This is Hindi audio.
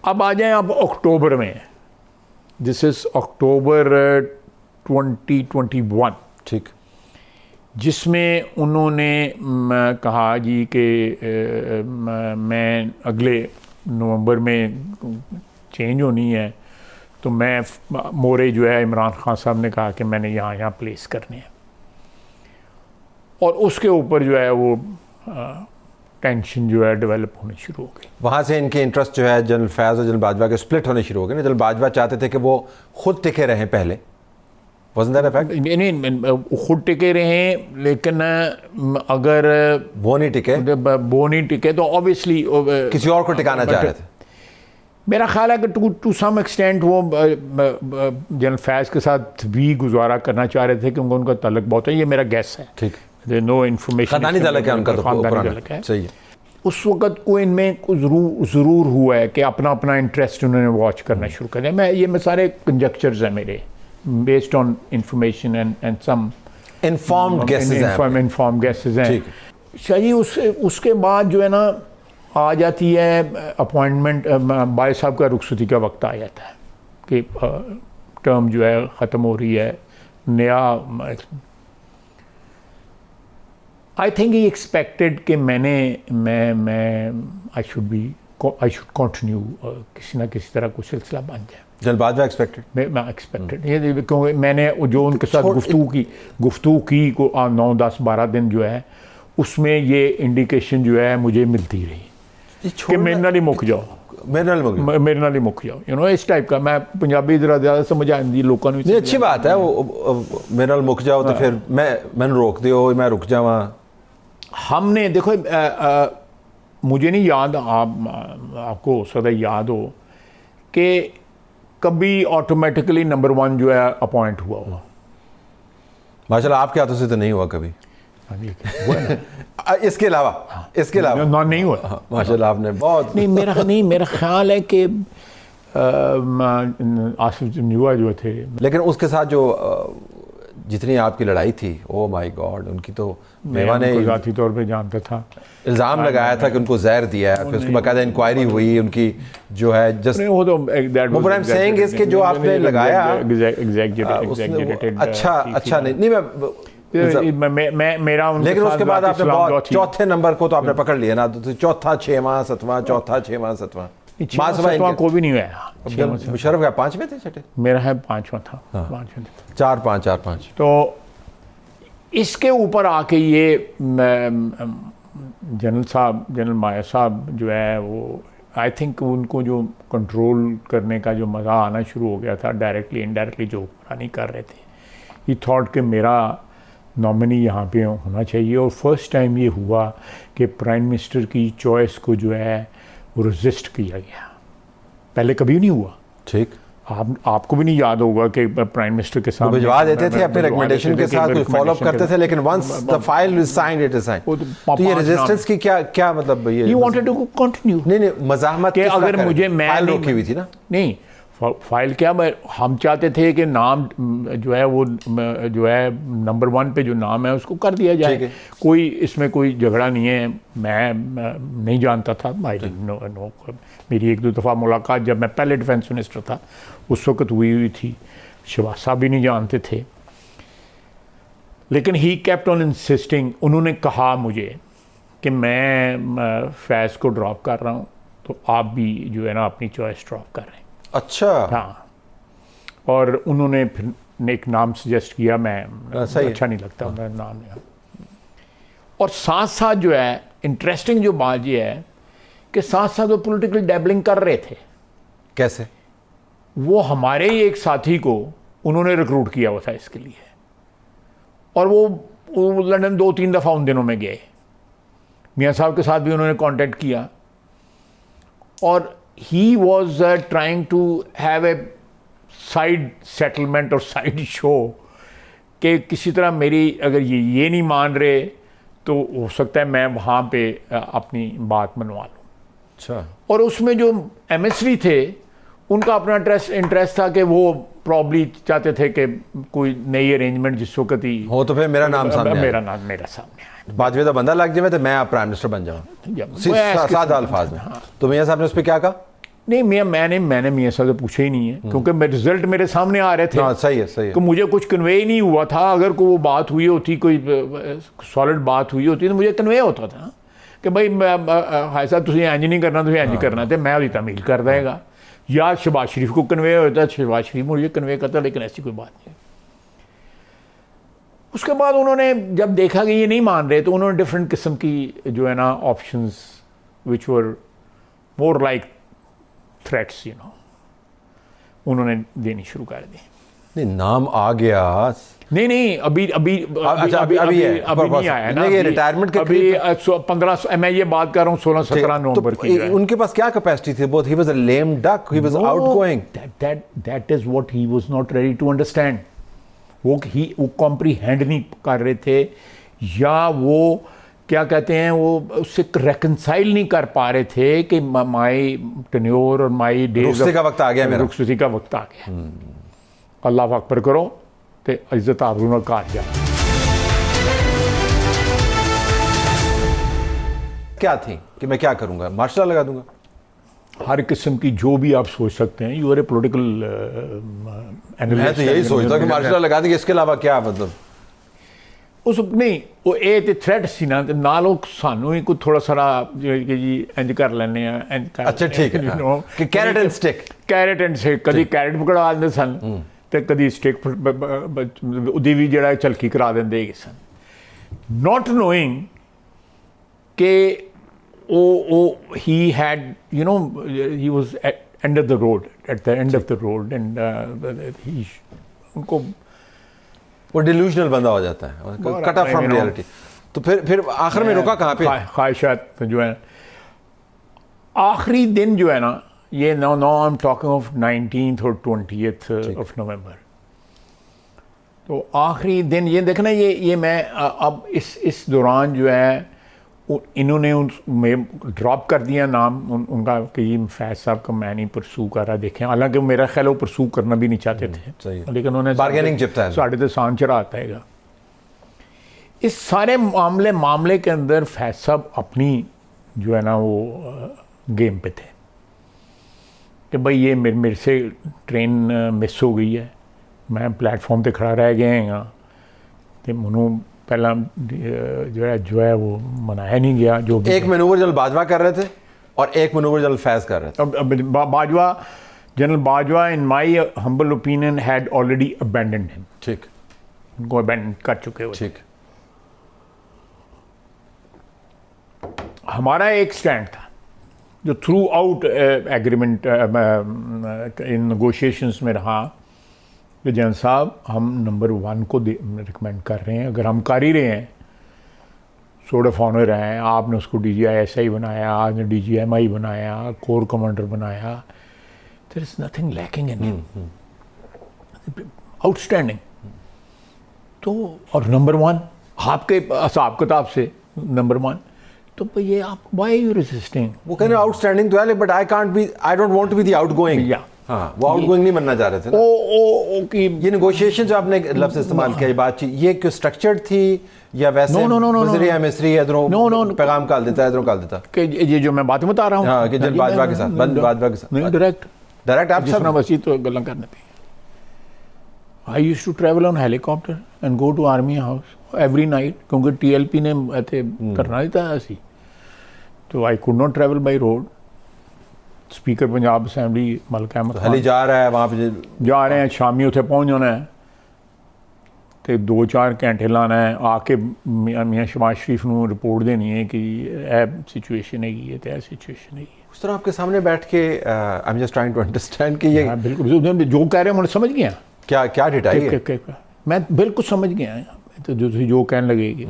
अब आ जाएं अब अक्टूबर में, दिस इज़ अक्टूबर 2021, ठीक, जिसमें उन्होंने कहा जी कि मैं अगले नवंबर में चेंज होनी है, तो मैं मोरे जो है इमरान खान साहब ने कहा कि मैंने यहाँ प्लेस करने हैं, और उसके ऊपर जो है वो टेंशन जो है डेवलप होनी शुरू हो गई। वहाँ से इनके इंटरेस्ट जो है जनरल फैज़ और जनरल बाजवा के स्प्लिट होने शुरू हो गए ना। जनरल बाजवा चाहते थे कि वो खुद टिके रहें पहले, wasn't that a fact? नहीं, खुद टिके रहे, लेकिन अगर वो नहीं टिके तो ऑब्वियसली किसी और को टिकाना चाह रहे थे। मेरा ख्याल है कि टू सम एक्सटेंट वो जनरल फैज़ के साथ भी गुजारा करना चाह रहे थे, क्योंकि उनका तलक बहुत है, ये मेरा गैस है। ठीक, नो इन्फॉर्मेशन, खानदानी तलक है उनका, तो खानदानी तलक है। सही है। उस वक्त को इनमें ज़रूर हुआ है कि अपना इंटरेस्ट उन्होंने वॉच करना शुरू कर दिया। ये सारे कंजक्चर्स हैं मेरे, based on information and some informed guesses हैं। शायद उसके बाद जो है ना आ जाती है अपॉइंटमेंट, बाई साहब का रुखसती का वक्त आ जाता है कि टर्म जो है ख़त्म हो रही है, नया। आई थिंक ही एक्सपेक्टेड कि मैं आई शुड कंटिन्यू, किसी ना किसी तरह कोई सिलसिला बन जाए। जनरल बाजवा एक्सपेक्टेड, मैं एक्सपेक्टेड ये, क्योंकि मैंने जो उनके साथ गुफ्तगू की को 9, 10, 12 दिन जो है, उसमें ये इंडिकेशन जो है मुझे मिलती रही कि मेरे नाल ही मुक जाओ, मेरे नाल ही मुक जाओ, यू नो, इस टाइप का। मैं पंजाबी ज़्यादा समझ आती लोगों को। नहीं, अच्छी बात है वो, मेरे नाल मुक जाओ तो फिर मैंने रोक दियो, मैं रुक जावा। हमने देखो, मुझे नहीं याद, आपको हो सकता याद हो कि कभी ऑटोमेटिकली नंबर 1 जो है अपॉइंट हुआ हो। माशाल्लाह आपके हाथों से तो नहीं हुआ कभी। इसके अलावा नहीं हुआ माशाल्लाह, आपने बहुत मेरा ख्याल है कि आसिफ जंजुआ जो थे, लेकिन उसके साथ जो जितनी आपकी लड़ाई थी, ओ माय गॉड, उनकी तो मेवा ने ज़ाती तौर पे जानता था, इल्ज़ाम लगाया था कि उनको जहर दिया है, फिर उसकी बाकायदा इंक्वायरी हुई उनकी जो है, जस्ट वो तो what I am saying is कि जो आपने लगाया अच्छा नहीं मेरा, लेकिन उसके बाद आपने बहुत चौथे नंबर को तो आपने पकड़ लिया ना, तो चौथा, 6वां, 7वां, चौथा, 6वां, 7वां, 5वां को भी नहीं हुआ। मुशर्रफ का 5 में थे, छठे मेरा है 5वां था, 4, 5। तो इसके ऊपर आके ये जनरल माया साहब जो है वो, आई थिंक उनको जो कंट्रोल करने का जो मज़ा आना शुरू हो गया था, डायरेक्टली इनडायरेक्टली जो नहीं कर रहे थे, ये थॉट कि मेरा नॉमिनी यहाँ पे होना चाहिए। और फर्स्ट टाइम ये हुआ कि प्राइम मिनिस्टर की चॉइस को जो है वो रजिस्ट किया गया, पहले कभी नहीं हुआ। ठीक, आपको भी नहीं याद होगा कि प्राइम मिनिस्टर के साथ भिजवा देते थे अपने रिकमेंडेशन के साथ, कोई फॉलो अप करते थे, लेकिन once the file is signed, it is signed. तो ये रेजिस्टेंस की क्या मतलब, ये यू वांटेड टू कंटिन्यू, नहीं मज़ाहमत कि अगर मुझे फाइल रोकी हुई थी ना, नहीं फाइल क्या, हम चाहते थे कि नाम जो है वो जो है नंबर 1 पे जो नाम है उसको कर दिया जाए, कोई इसमें कोई झगड़ा नहीं है। मैं नहीं जानता था, नो मेरी 1-2 दफ़ा मुलाकात जब मैं पहले डिफेंस मिनिस्टर था उस वक्त हुई थी, शहबाज साहब भी नहीं जानते थे, लेकिन ही केप्ट ऑन इंसिस्टिंग। उन्होंने कहा मुझे कि मैं फैज़ को ड्रॉप कर रहा हूँ, तो आप भी जो है ना अपनी चॉइस ड्रॉप कर रहे हैं। अच्छा, हाँ, और उन्होंने फिर एक नाम सजेस्ट किया, मैं अच्छा नहीं लगता उनका नाम। और साथ साथ जो है इंटरेस्टिंग जो बात ये है कि साथ साथ वो पॉलिटिकल डैबलिंग कर रहे थे। कैसे? वो हमारे ही एक साथी को उन्होंने रिक्रूट किया हुआ था इसके लिए, और वो लंदन 2-3 दफ़ा उन दिनों में गए, मियाँ साहब के साथ भी उन्होंने कांटेक्ट किया, और he was trying to have a side settlement और side show कि किसी तरह मेरी, अगर ये नहीं मान रहे तो हो सकता है मैं वहाँ पे अपनी बात मनवा लूँ। अच्छा, और उसमें जो एमएसवी थे उनका अपना इंटरेस्ट था कि वो प्रॉब्ली चाहते थे कि कोई नई अरेंजमेंट जिस वक्त ही हो तो फिर मेरा नाम सामने मेरा सामने आया, बाजवे का बंदा लग जाए तो मैं प्राइम मिनिस्टर बन जाऊँ, सादा अल्फाज में। तो मियाँ साहब ने उस पर क्या कहा? नहीं मैंने मियाँ साहब से पूछा ही नहीं है, क्योंकि रिजल्ट मेरे सामने आ रहे थे। हाँ सही है कि मुझे कुछ कन्वे ही नहीं हुआ था। अगर कोई वो बात हुई होती, कोई सॉलिड बात हुई होती तो मुझे कन्वे होता था कि भाई हाय साहब तुझे इंज नहीं करना, तुझे इंज करना, तो मैं उसकी तमील कर देगा। या शहबाज शरीफ को कन्वे होता, शहबाज शरीफ मुझे कन्वे करता, लेकिन ऐसी कोई बात नहीं। उसके बाद उन्होंने जब देखा कि ये नहीं मान रहे, तो उन्होंने डिफरेंट किस्म की जो है ना ऑप्शंस विच वर मोर लाइक थ्रेट्स उन्होंने देनी शुरू कर दी। नहीं नाम आ गया। नहीं अभी नहीं आया ना, ये रिटायरमेंट के अभी 15 मैं ये बात कर रहा हूँ 16-17 नवंबर की। उनके पास क्या कैपेसिटी थी? Both he was a lame duck, he was outgoing. That is what he was not ready to understand. वो कॉम्प्रीहेंड नहीं कर रहे थे, या वो क्या कहते हैं, वो उससे रेकंसाइल नहीं कर पा रहे थे कि माई टेन्योर और माई डेज रुखसती का वक्त आ गया, मेरा रुखसती का वक्त आ गया। अल्लाह अकबर करो तो इज्जत आबरू नाल घर जा। क्या थी कि मैं क्या करूंगा, मार्शल लगा दूंगा? हर किस्म की जो भी आप सोच सकते हैं। You are a political analyst. मैं तो यही सोचता हूँ कि मार्शल लगा देंगे, इसके अलावा क्या मतलब उस नहीं वो ये तो थ्रेट सी ना, ते नाल वो सानू ही कोई थोड़ा सारा कि जी इंज कर लेने इंज कर। अच्छा ठीक है, कि carrot and stick. Carrot and stick, कभी कैरेट पकड़ा देंगे सन ते कभी स्टिक उदी भी जड़ा झलकी करा देंगे सन, नॉट नोइंग के he had, he was at end of the road, at the end of the road, and उनको वो डिल्यूजनल बंदा हो जाता है, कट ऑफ फ्रॉम रियलिटी। तो फिर आखिर में रुका कहाँ पे? ख्वाहिशात जो है आखिरी दिन जो है ना, ये now I'm talking of 19th और 20th of November। तो आखिरी दिन ये देखना, ये मैं अब इस दौरान जो है इन्होंने में ड्रॉप कर दिया नाम उनका कि फैज साहब का मैं नहीं परसू कर रहा। देखें, हालांकि मेरा ख्याल वो परसू करना भी नहीं चाहते थे, लेकिन उन्होंने बार्गेनिंग जितना है साढ़े तो सान चढ़ा आता है। इस सारे मामले के अंदर फैज साहब अपनी जो है ना वो गेम पे थे कि भाई ये मेरे से ट्रेन मिस हो गई है, मैं प्लेटफॉर्म पे खड़ा रह गया हैं, तो मनु पहला जो है वो मनाया नहीं गया। जो एक मैनूवर जनरल बाजवा कर रहे थे और एक मैनूवर जनरल फैज कर रहे थे। General Bajwa in my humble opinion had already abandoned him. ठीक, उनको अबैंडन कर चुके हो। ठीक, हमारा एक स्टैंड था जो through out agreement in negotiations में रहा कि जैन साहब हम नंबर 1 को रिकमेंड कर रहे हैं, अगर हम कर ही रहे हैं, सोर्ड ऑफ ऑनर हैं, आपने उसको DGI-SI बनाया, आपने DGMI बनाया, कोर कमांडर बनाया, there is nothing lacking in outstanding. तो और नंबर 1 आपके हिसाब किताब से नंबर 1, तो ये आप व्हाई यू रेजिस्टिंग? वो कह रहे आउटस्टैंडिंग तो है, but I don't want to be the outgoing. हाँ, वो आउटगोइंग नहीं बनना चाह रहे थे ना। कि ये नेगोशिएशन जो आपने लफ्ज़ इस्तेमाल किया, बातचीत, ये क्यों स्ट्रक्चर्ड थी या वैसे वज़ीर मिस्री इधरों पैगाम काल देता है, इधरों काल देता कि ये जो मैं बात बता रहा हूँ, हाँ, कि जनरल बाजवा के साथ डायरेक्ट आप सब वसी तो गल्लां करने पे। I used to travel on helicopter and go to army house every night, क्योंकि TLP ने इत्थे करना ही था असी, तो I could not travel by road. Speaker Punjab assembly Malik Ahmad खाली जा रहा है, वहाँ पे जा रहे हैं, शामी उत्थे पहुँच जाना है, तो 2-4 घंटे लाना है, आके मियाँ शहबाज शरीफ को रिपोर्ट देनी है कि यह सिचुएशन है, तो यह सिचुएशन है। उस तरह आपके सामने बैठ के I am just trying to understand कि ये बिल्कुल जो कह रहे हैं मुझे समझ गया, क्या डिटेल है, मैं बिल्कुल समझ गया, तो जो कहने लगेगी